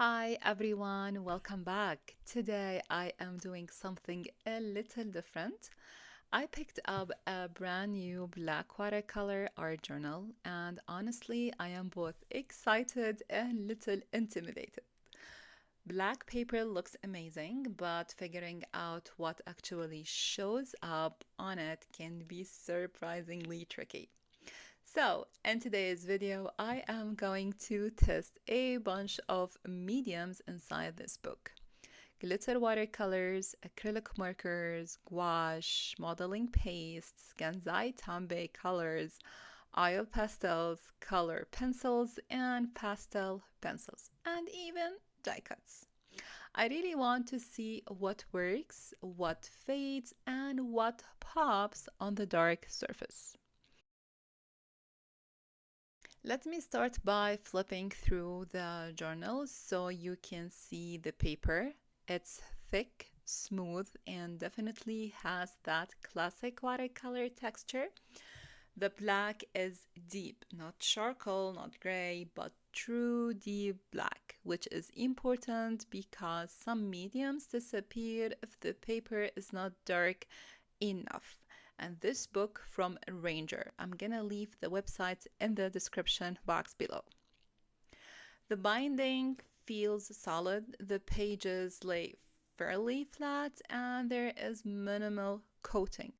Hi everyone, welcome back. Today I am doing something a little different. I picked up a brand new black watercolor art journal, and honestly, I am both excited and little intimidated. Black paper looks amazing, but figuring out what actually shows up on it can be surprisingly tricky. So, in today's video, I am going to test a bunch of mediums inside this book. Glitter watercolors, acrylic markers, gouache, modeling pastes, Gansai Tambi colors, oil pastels, color pencils, and pastel pencils, and even die cuts. I really want to see what works, what fades, and what pops on the dark surface. Let me start by flipping through the journal so you can see the paper. It's thick, smooth, and definitely has that classic watercolor texture. The black is deep, not charcoal, not gray, but true deep black, which is important because some mediums disappear if the paper is not dark enough. And this book from Ranger. I'm gonna leave the website in the description box below. The binding feels solid, the pages lay fairly flat, and there is minimal coating.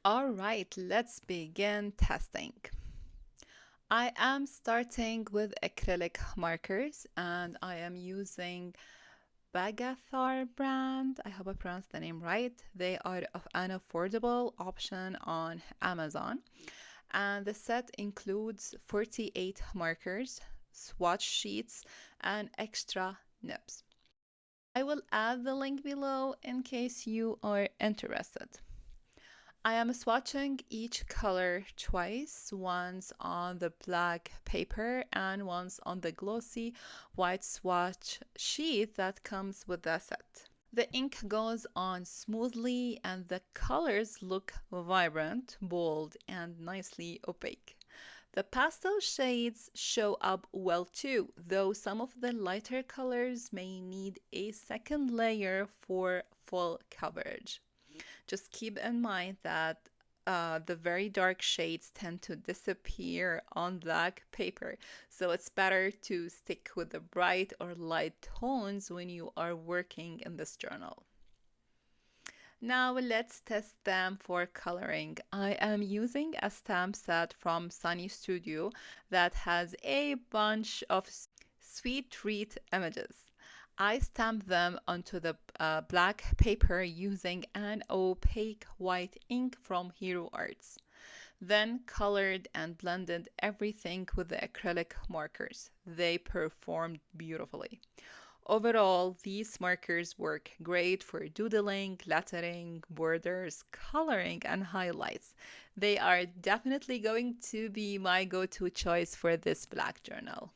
All right, let's begin testing. I am starting with acrylic markers and I am using Bagathar brand. I hope I pronounced the name right. They are an affordable option on Amazon. And the set includes 48 markers, swatch sheets, and extra nibs. I will add the link below in case you are interested. I am swatching each color twice, once on the black paper and once on the glossy white swatch sheet that comes with the set. The ink goes on smoothly and the colors look vibrant, bold, and nicely opaque. The pastel shades show up well too, though some of the lighter colors may need a second layer for full coverage. Just keep in mind that the very dark shades tend to disappear on black paper, so it's better to stick with the bright or light tones when you are working in this journal. Now let's test them for coloring. I am using a stamp set from Sunny Studio that has a bunch of sweet treat images. I stamped them onto the black paper using an opaque white ink from Hero Arts. Then colored and blended everything with the acrylic markers. They performed beautifully. Overall, these markers work great for doodling, lettering, borders, coloring, and highlights. They are definitely going to be my go-to choice for this black journal.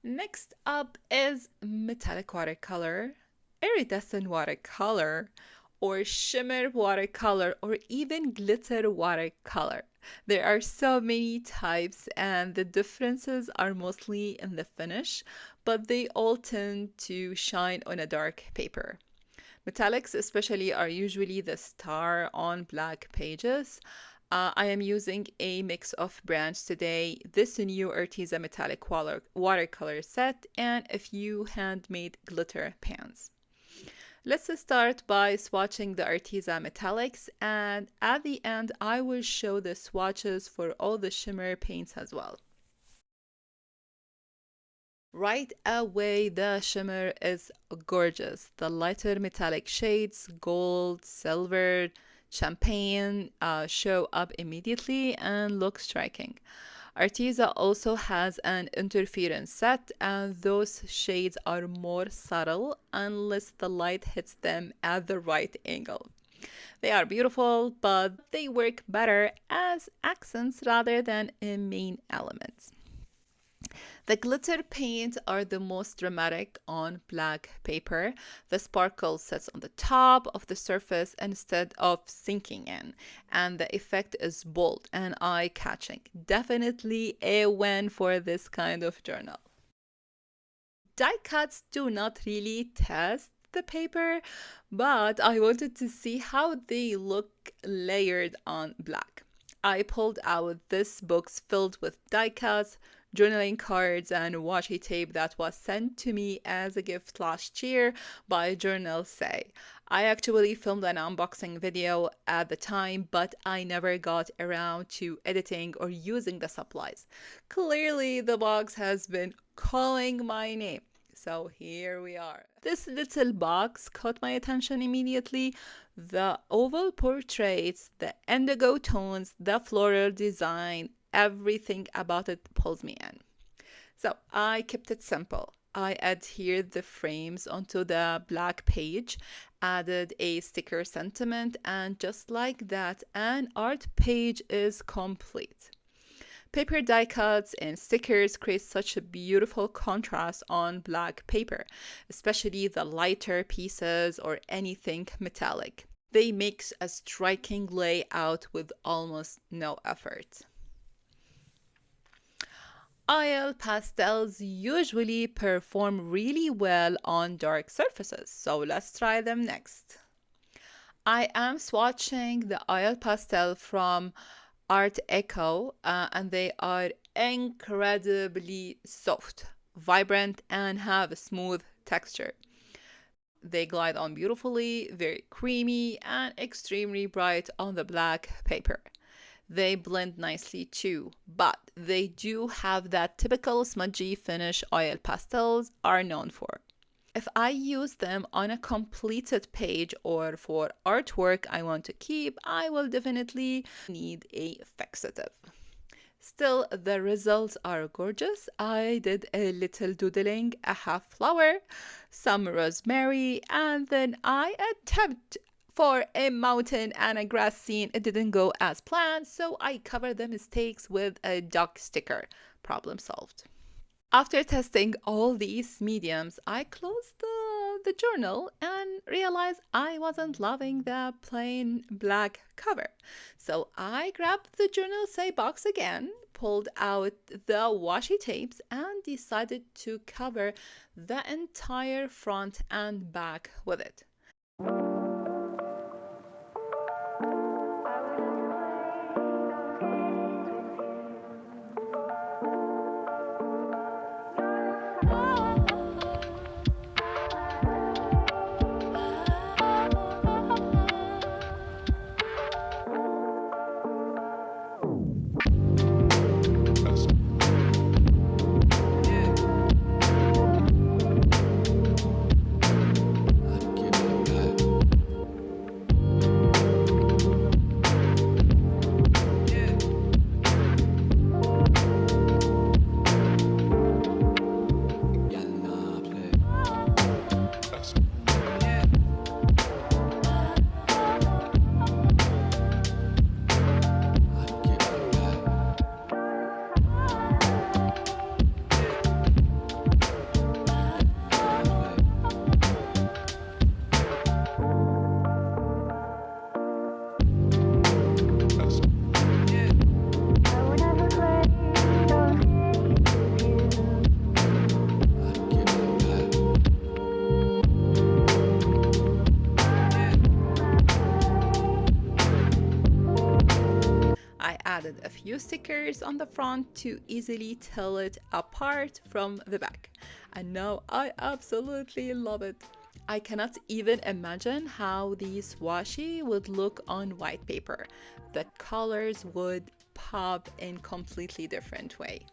Next up is metallic watercolor, iridescent watercolor, or shimmer watercolor, or even glitter watercolor. There are so many types, and the differences are mostly in the finish, but they all tend to shine on a dark paper. Metallics, especially, are usually the star on black pages. I am using a mix of brands today, this new Arteza metallic watercolor set, and a few handmade glitter pans. Let's start by swatching the Arteza metallics, and at the end I will show the swatches for all the shimmer paints as well. Right away, the shimmer is gorgeous. The lighter metallic shades, gold, silver, champagne, show up immediately and look striking. Arteza also has an interference set, and those shades are more subtle unless the light hits them at the right angle. They are beautiful, but they work better as accents rather than a main element. The glitter paints are the most dramatic on black paper. The sparkle sits on the top of the surface instead of sinking in, and the effect is bold and eye-catching. Definitely a win for this kind of journal. Die cuts do not really test the paper, but I wanted to see how they look layered on black. I pulled out this box filled with die cuts, journaling cards, and washi tape that was sent to me as a gift last year by Journal Say. I actually filmed an unboxing video at the time, but I never got around to editing or using the supplies. Clearly, the box has been calling my name. So here we are. This little box caught my attention immediately. The oval portraits, the indigo tones, the floral design, everything about it pulls me in. So I kept it simple. I adhered the frames onto the black page, added a sticker sentiment, and just like that, an art page is complete. Paper die cuts and stickers create such a beautiful contrast on black paper, especially the lighter pieces or anything metallic. They make a striking layout with almost no effort. Oil pastels usually perform really well on dark surfaces, so let's try them next. I am swatching the oil pastel from Art Echo, and they are incredibly soft, vibrant, and have a smooth texture. They glide on beautifully, very creamy, and extremely bright on the black paper. They blend nicely too, but they do have that typical smudgy finish oil pastels are known for. If I use them on a completed page or for artwork I want to keep, I will definitely need a fixative. Still, the results are gorgeous. I did a little doodling, a half flower, some rosemary, and then I attempted for a mountain and a grass scene. It didn't go as planned, so I covered the mistakes with a duck sticker. Problem solved. After testing all these mediums, I closed the journal and realized I wasn't loving the plain black cover. So I grabbed the Journal Say box again, pulled out the washi tapes, and decided to cover the entire front and back with it. I added a few stickers on the front to easily tell it apart from the back. And now I absolutely love it. I cannot even imagine how these washi would look on white paper. The colors would pop in completely different way.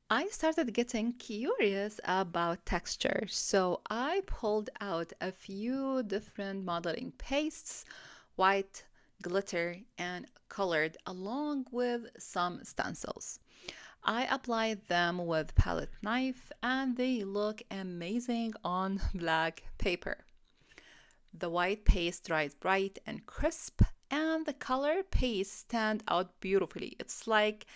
I started getting curious about texture, so I pulled out a few different modeling pastes, white, glitter, and colored, along with some stencils. I applied them with palette knife and they look amazing on black paper. The white paste dries bright and crisp, and the color paste stand out beautifully. It's like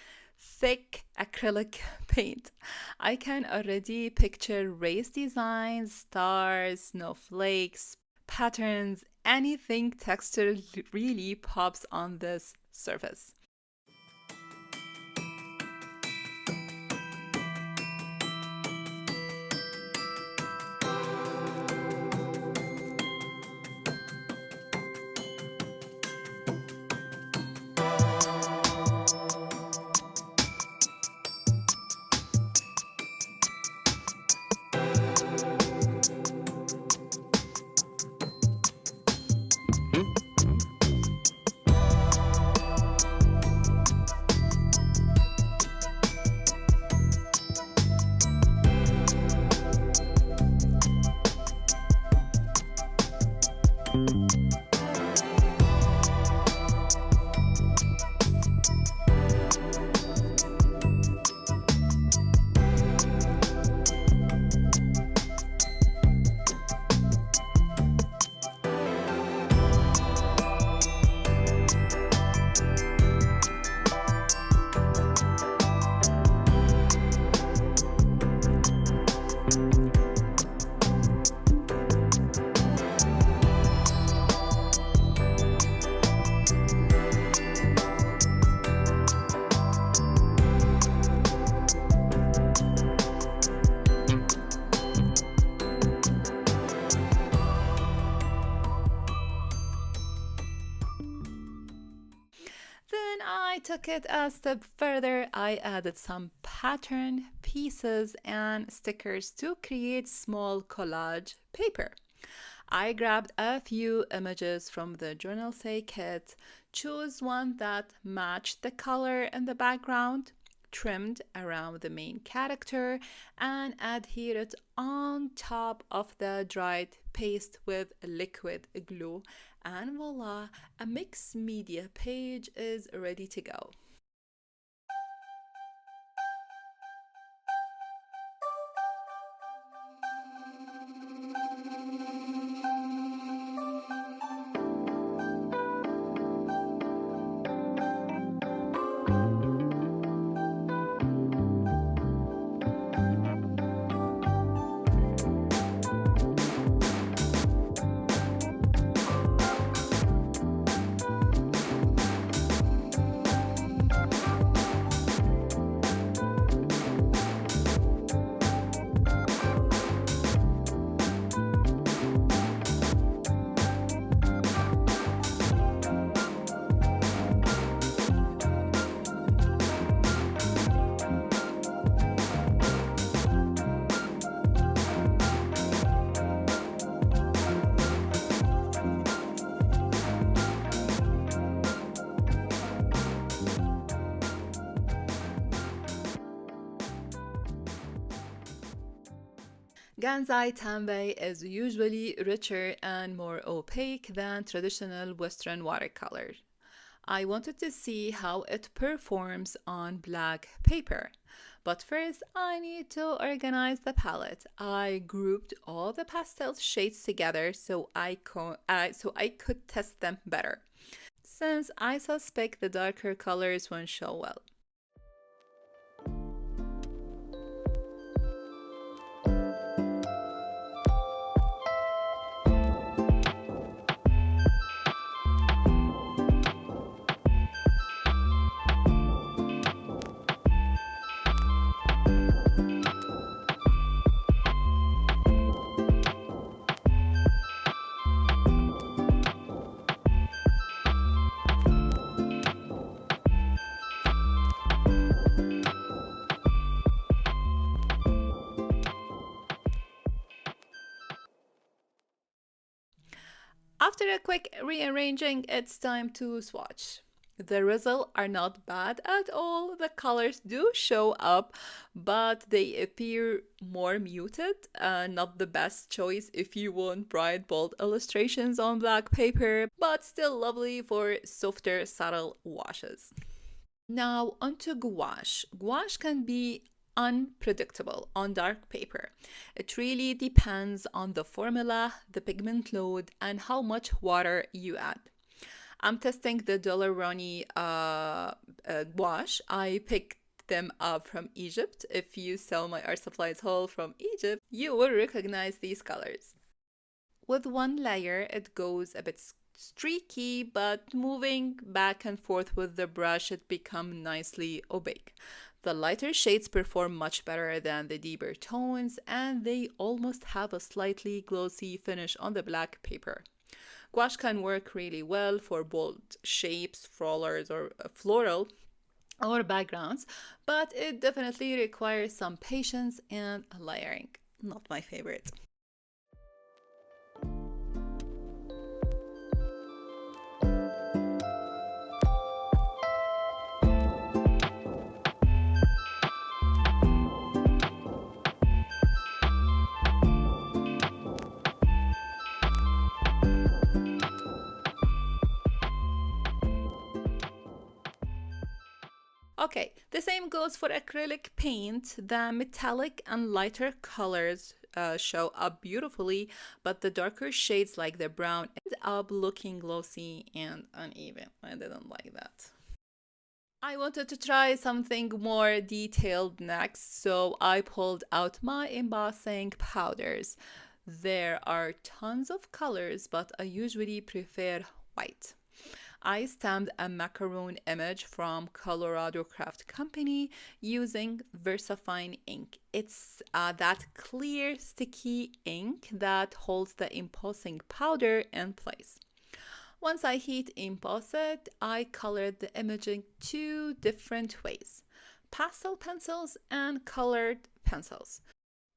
thick acrylic paint. I can already picture race designs, stars, snowflakes, patterns, anything texture really pops on this surface. Then I took it a step further. I added some pattern pieces and stickers to create small collage paper. I grabbed a few images from the journal say kit, chose one that matched the color in the background, trimmed around the main character, and adhered on top of the dried paste with liquid glue. And voila, a mixed media page is ready to go. Gansai Tambi is usually richer and more opaque than traditional Western watercolor. I wanted to see how it performs on black paper. But first, I need to organize the palette. I grouped all the pastel shades together so I could test them better, since I suspect the darker colors won't show well. After a quick rearranging, it's time to swatch. The results are not bad at all. The colors do show up, but they appear more muted. Not the best choice if you want bright, bold illustrations on black paper, but still lovely for softer, subtle washes. Now, onto gouache. Gouache can be unpredictable on dark paper. It really depends on the formula, the pigment load, and how much water you add. I'm testing the Dollaroni gouache. I picked them up from Egypt. If you sell my art supplies haul from Egypt, you will recognize these colors. With one layer, it goes a bit streaky, but moving back and forth with the brush, it becomes nicely opaque. The lighter shades perform much better than the deeper tones, and they almost have a slightly glossy finish on the black paper. Gouache can work really well for bold shapes, floral or backgrounds, but it definitely requires some patience and layering. Not my favorite. Okay, the same goes for acrylic paint. The metallic and lighter colors show up beautifully, but the darker shades like the brown end up looking glossy and uneven. I didn't like that. I wanted to try something more detailed next, so I pulled out my embossing powders. There are tons of colors, but I usually prefer white. I stamped a macaroon image from Colorado Craft Company using VersaFine ink. It's that clear, sticky ink that holds the embossing powder in place. Once I heat emboss it, I colored the image in two different ways: pastel pencils and colored pencils.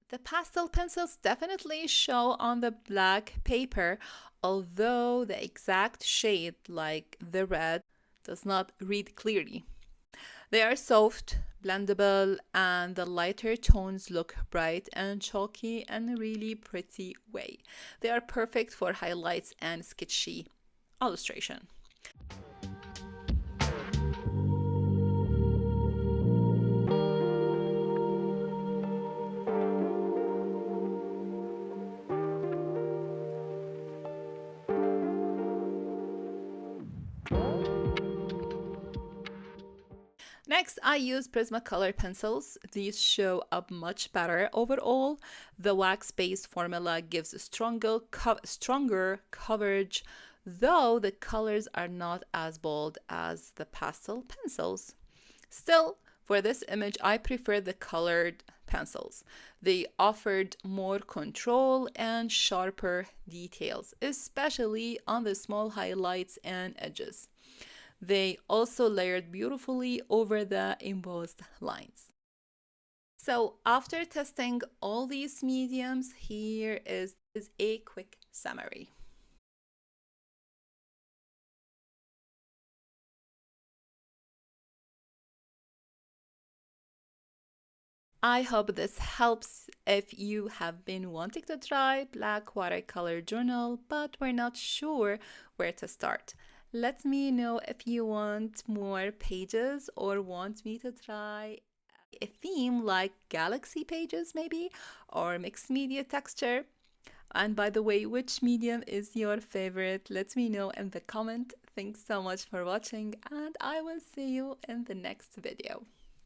The pastel pencils definitely show on the black paper, although the exact shade, like the red, does not read clearly. They are soft, blendable, and the lighter tones look bright and chalky in a really pretty way. They are perfect for highlights and sketchy illustration. Next, I use Prismacolor pencils. These show up much better overall. The wax-based formula gives stronger coverage, though the colors are not as bold as the pastel pencils. Still, for this image, I prefer the colored pencils. They offered more control and sharper details, especially on the small highlights and edges. They also layered beautifully over the embossed lines. So after testing all these mediums, here is a quick summary. I hope this helps if you have been wanting to try black watercolor journal but were not sure where to start. Let me know if you want more pages or want me to try a theme like galaxy pages maybe, or mixed media texture. And by the way, which medium is your favorite? Let me know in the comment. Thanks so much for watching, and I will see you in the next video.